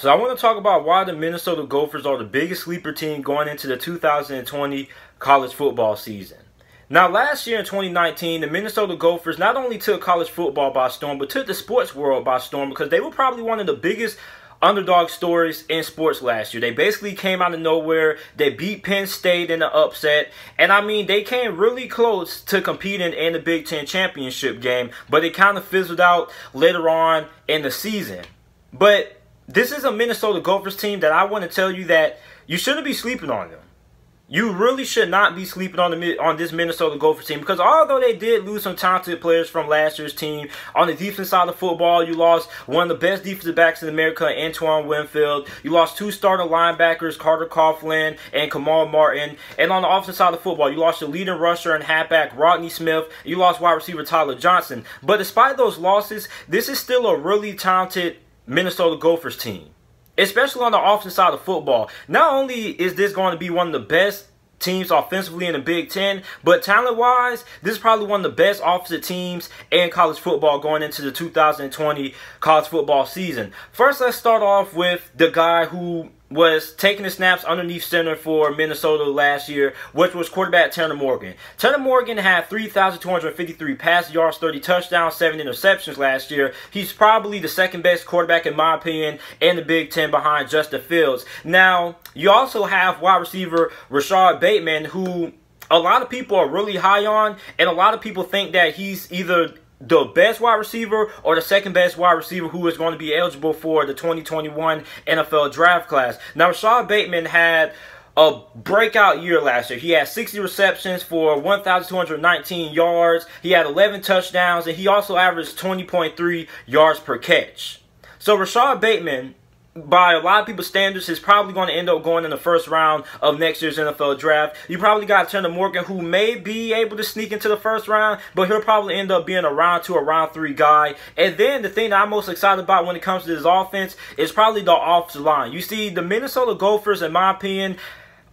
So I want to talk about why the Minnesota Gophers are the biggest sleeper team going into the 2020 college football season. Now, last year in 2019, the Minnesota Gophers not only took college football by storm, but took the sports world by storm because they were probably one of the biggest underdog stories in sports last year. They basically came out of nowhere. They beat Penn State in the upset. And I mean, they came really close to competing in the Big Ten championship game, but it kind of fizzled out later on in the season. But this is a Minnesota Gophers team that I want to tell you that you shouldn't be sleeping on them. You really should not be sleeping on this Minnesota Gophers team because although they did lose some talented players from last year's team, on the defense side of football, you lost one of the best defensive backs in America, Antoine Winfield. You lost two starter linebackers, Carter Coughlin and Kamal Martin. And on the offensive side of football, you lost your leading rusher and halfback, Rodney Smith. You lost wide receiver Tyler Johnson. But despite those losses, this is still a really talented Minnesota Gophers team, especially on the offensive side of football. Not only is this going to be one of the best teams offensively in the Big Ten, but talent-wise, this is probably one of the best offensive teams in college football going into the 2020 college football season. First, let's start off with the guy who was taking the snaps underneath center for Minnesota last year, which was quarterback Tanner Morgan. Tanner Morgan had 3,253 passing yards, 30 touchdowns, 7 interceptions last year. He's probably the second best quarterback, in my opinion, in the Big Ten behind Justin Fields. Now, you also have wide receiver Rashad Bateman, who a lot of people are really high on, and a lot of people think that he's either the best wide receiver or the second best wide receiver who is going to be eligible for the 2021 NFL draft class. Now, Rashad Bateman had a breakout year last year. He had 60 receptions for 1,219 yards. He had 11 touchdowns, and he also averaged 20.3 yards per catch. So Rashad Bateman, by a lot of people's standards, is probably going to end up going in the first round of next year's NFL draft. You probably got Tanner Morgan, who may be able to sneak into the first round, but he'll probably end up being a round 2 or round 3 guy. And then the thing that I'm most excited about when it comes to this offense is probably the offensive line. You see, the Minnesota Gophers, in my opinion,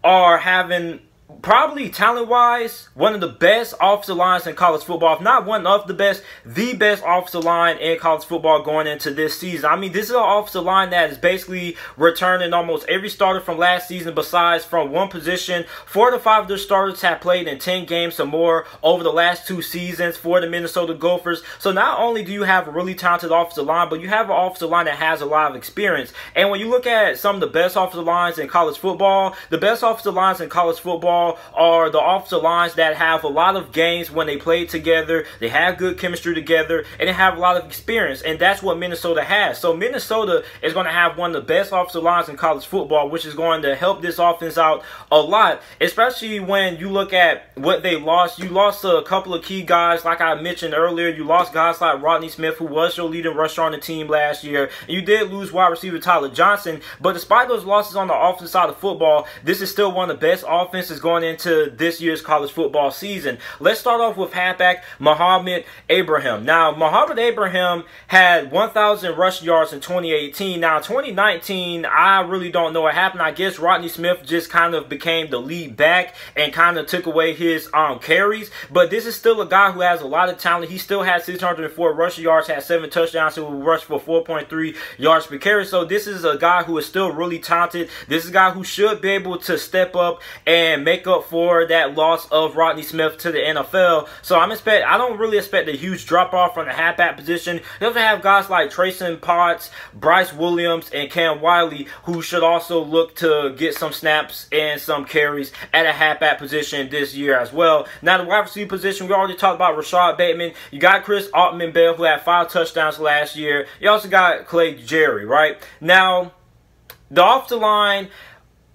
are having probably talent-wise one of the best offensive lines in college football. If not one of the best offensive line in college football going into this season. I mean, this is an offensive line that is basically returning almost every starter from last season besides from one position. 4 to 5 of their starters have played in 10 games or more over the last 2 seasons for the Minnesota Gophers. So not only do you have a really talented offensive line, but you have an offensive line that has a lot of experience. And when you look at some of the best offensive lines in college football, the best offensive lines in college football are the offensive lines that have a lot of games when they play together, they have good chemistry together, and they have a lot of experience, and that's what Minnesota has. So Minnesota is going to have one of the best offensive lines in college football, which is going to help this offense out a lot, especially when you look at what they lost. You lost a couple of key guys, like I mentioned earlier. You lost guys like Rodney Smith, who was your leading rusher on the team last year. You did lose wide receiver Tyler Johnson, but despite those losses on the offensive side of football, this is still one of the best offenses going into this year's college football season. Let's start off with halfback Mohamed Abraham. Now, Mohamed Abraham had 1,000 rushing yards in 2018. Now, 2019, I really don't know what happened. I guess Rodney Smith just kind of became the lead back and kind of took away his carries. But this is still a guy who has a lot of talent. He still has 604 rushing yards, has 7 touchdowns, who rushed for 4.3 yards per carry. So this is a guy who is still really talented. This is a guy who should be able to step up and make up for that loss of Rodney Smith to the NFL. So I don't really expect a huge drop-off from the halfback position. They also have guys like Trayson Potts, Bryce Williams, and Cam Wiley, who should also look to get some snaps and some carries at a halfback position this year as well. Now, the wide receiver position, we already talked about Rashad Bateman. You got Chris Autman-Bell, who had 5 touchdowns last year. You also got Clay Jerry, right? Now, the offensive line,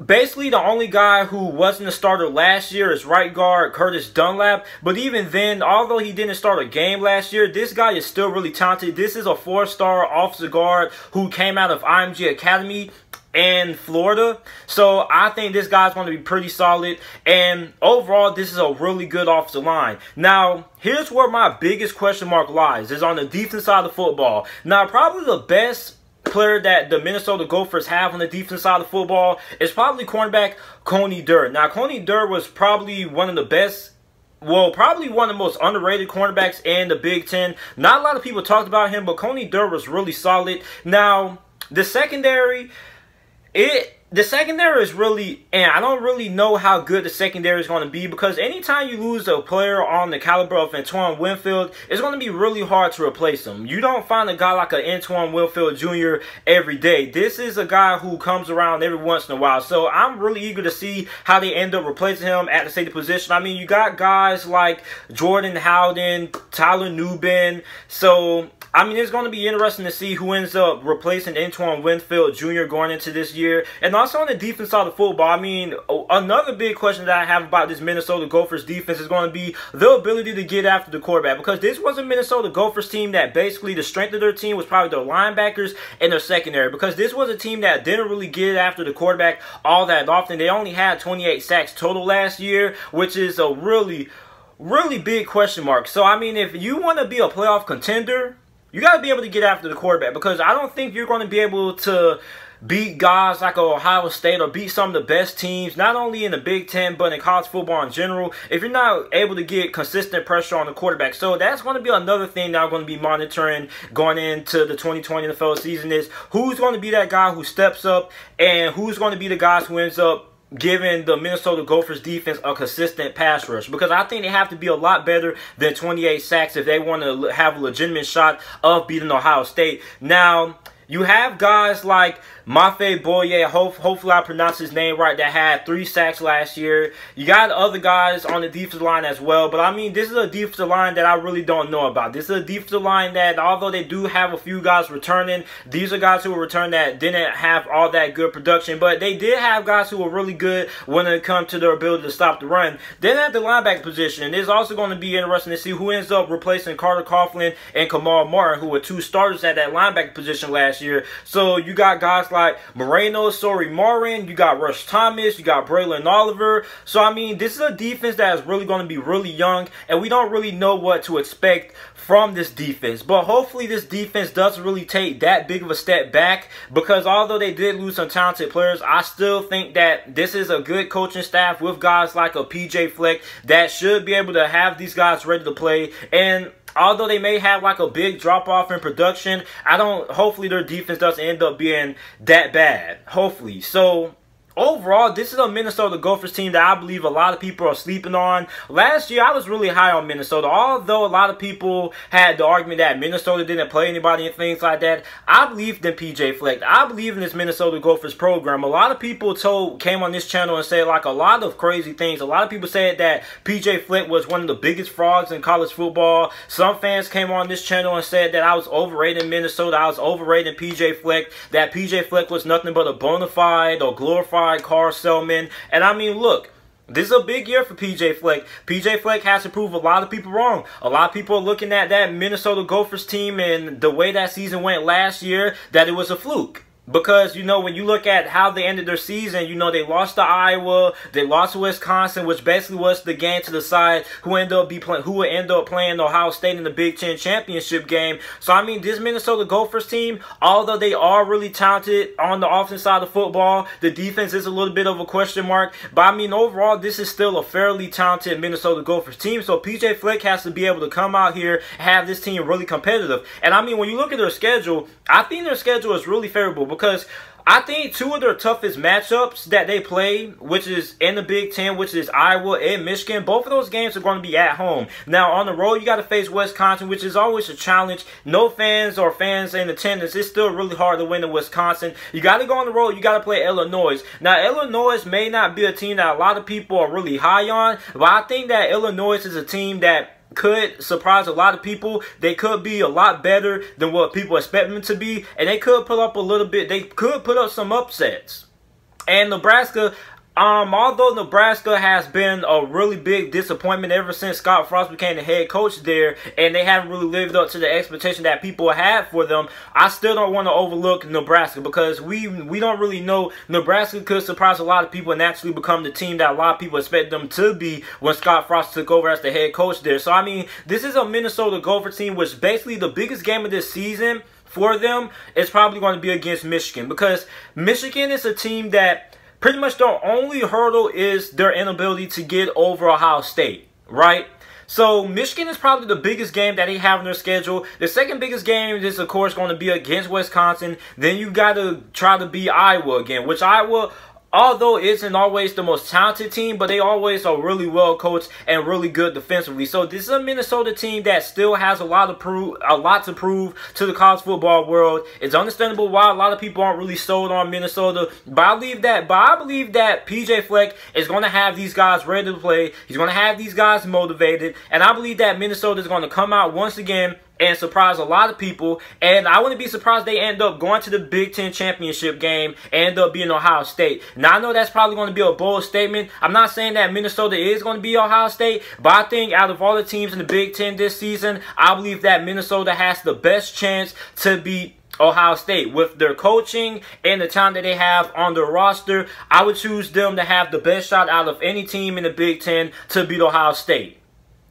basically, the only guy who wasn't a starter last year is right guard Curtis Dunlap. But even then, although he didn't start a game last year, this guy is still really talented. This is a 4-star offensive guard who came out of IMG Academy in Florida. So I think this guy's going to be pretty solid. And overall, this is a really good offensive line. Now, here's where my biggest question mark lies, is on the defense side of football. Now, probably the best player that the Minnesota Gophers have on the defense side of football is probably cornerback Coney Durr. Now, Coney Durr was probably one of the best, well, probably one of the most underrated cornerbacks in the Big Ten. Not a lot of people talked about him, but Coney Durr was really solid. Now, the secondary, the secondary is really, and I don't really know how good the secondary is going to be, because anytime you lose a player on the caliber of Antoine Winfield, it's going to be really hard to replace him. You don't find a guy like an Antoine Winfield Jr. every day. This is a guy who comes around every once in a while. So I'm really eager to see how they end up replacing him at the safety position. I mean, you got guys like Jordan Howden, Tyler Nubin. So I mean, it's going to be interesting to see who ends up replacing Antoine Winfield Jr. going into this year. And also on the defense side of football, I mean, another big question that I have about this Minnesota Gophers defense is going to be the ability to get after the quarterback. Because this was a Minnesota Gophers team that basically the strength of their team was probably their linebackers and their secondary. Because this was a team that didn't really get after the quarterback all that often. They only had 28 sacks total last year, which is a really big question mark. So, I mean, if you want to be a playoff contender, you got to be able to get after the quarterback, because I don't think you're going to be able to beat guys like Ohio State or beat some of the best teams, not only in the Big Ten, but in college football in general, if you're not able to get consistent pressure on the quarterback. So that's going to be another thing that I'm going to be monitoring going into the 2020 NFL season, is who's going to be that guy who steps up, and who's going to be the guys who ends up giving the Minnesota Gophers defense a consistent pass rush. Because I think they have to be a lot better than 28 sacks if they want to have a legitimate shot of beating Ohio State. Now, you have guys like Mafe Boye, hopefully I pronounce his name right, that had 3 sacks last year. You got other guys on the defensive line as well. But, I mean, this is a defensive line that I really don't know about. This is a defensive line that, although they do have a few guys returning, these are guys who were returning that didn't have all that good production. But they did have guys who were really good when it comes to their ability to stop the run. Then at the linebacker position, it's also going to be interesting to see who ends up replacing Carter Coughlin and Kamal Martin, who were 2 starters at that linebacker position last year. So you got guys like Moreno, Sori Marin, you got Rush Thomas, you got Braylon Oliver. So, I mean, this is a defense that is really going to be really young, and we don't really know what to expect from this defense. But hopefully this defense doesn't really take that big of a step back, because although they did lose some talented players, I still think that this is a good coaching staff with guys like a PJ Fleck that should be able to have these guys ready to play. And although they may have like a big drop-off in production, hopefully their defense doesn't end up being that bad. Hopefully. So, overall, this is a Minnesota Gophers team that I believe a lot of people are sleeping on. Last year, I was really high on Minnesota. Although a lot of people had the argument that Minnesota didn't play anybody and things like that, I believed in PJ Fleck. I believe in this Minnesota Gophers program. A lot of people came on this channel and said like a lot of crazy things. A lot of people said that PJ Fleck was one of the biggest frauds in college football. Some fans came on this channel and said that I was overrating Minnesota. I was overrating PJ Fleck. That PJ Fleck was nothing but a bona fide or glorified car salesman. And I mean, look, this is a big year for PJ Fleck. PJ Fleck has to prove a lot of people wrong. A lot of people are looking at that Minnesota Gophers team and the way that season went last year, that it was a fluke. Because, you know, when you look at how they ended their season, you know, they lost to Iowa, they lost to Wisconsin, which basically was the game to decide who would end up playing Ohio State in the Big Ten championship game. So, I mean, this Minnesota Gophers team, although they are really talented on the offensive side of football, the defense is a little bit of a question mark. But, I mean, overall, this is still a fairly talented Minnesota Gophers team. So, PJ Fleck has to be able to come out here and have this team really competitive. And, I mean, when you look at their schedule, I think their schedule is really favorable, because I think 2 of their toughest matchups that they play, which is in the Big Ten, which is Iowa and Michigan, both of those games are going to be at home. Now, on the road, you got to face Wisconsin, which is always a challenge. No fans or fans in attendance. It's still really hard to win in Wisconsin. You got to go on the road. You got to play Illinois. Now, Illinois may not be a team that a lot of people are really high on, but I think that Illinois is a team that could surprise a lot of people. They could be a lot better than what people expect them to be, and they could put up they could put up some upsets. And Nebraska, although Nebraska has been a really big disappointment ever since Scott Frost became the head coach there, and they haven't really lived up to the expectation that people had for them, I still don't want to overlook Nebraska, because we don't really know. Nebraska could surprise a lot of people and actually become the team that a lot of people expect them to be when Scott Frost took over as the head coach there. So, I mean, this is a Minnesota Gopher team, which basically the biggest game of this season for them is probably going to be against Michigan, because Michigan is a team that pretty much the only hurdle is their inability to get over Ohio State, right? So Michigan is probably the biggest game that they have on their schedule. The second biggest game is, of course, going to be against Wisconsin. Then you got to try to beat Iowa again, which Iowa, although isn't always the most talented team, but they always are really well coached and really good defensively. So this is a Minnesota team that still has a lot to prove to the college football world. It's understandable why a lot of people aren't really sold on Minnesota, but I believe that PJ Fleck is going to have these guys ready to play. He's going to have these guys motivated, and I believe that Minnesota is going to come out once again and surprise a lot of people. And I wouldn't be surprised they end up going to the Big Ten championship game and end up being Ohio State. Now, I know that's probably going to be a bold statement. I'm not saying that Minnesota is going to be Ohio State, but I think out of all the teams in the Big Ten this season, I believe that Minnesota has the best chance to beat Ohio State. With their coaching and the talent that they have on their roster, I would choose them to have the best shot out of any team in the Big Ten to beat Ohio State.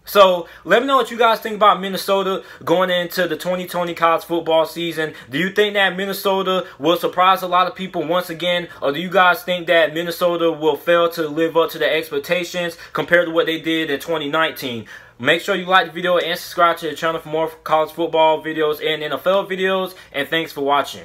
So, let me know what you guys think about Minnesota going into the 2020 college football season. Do you think that Minnesota will surprise a lot of people once again? Or do you guys think that Minnesota will fail to live up to the expectations compared to what they did in 2019? Make sure you like the video and subscribe to the channel for more college football videos and NFL videos. And thanks for watching.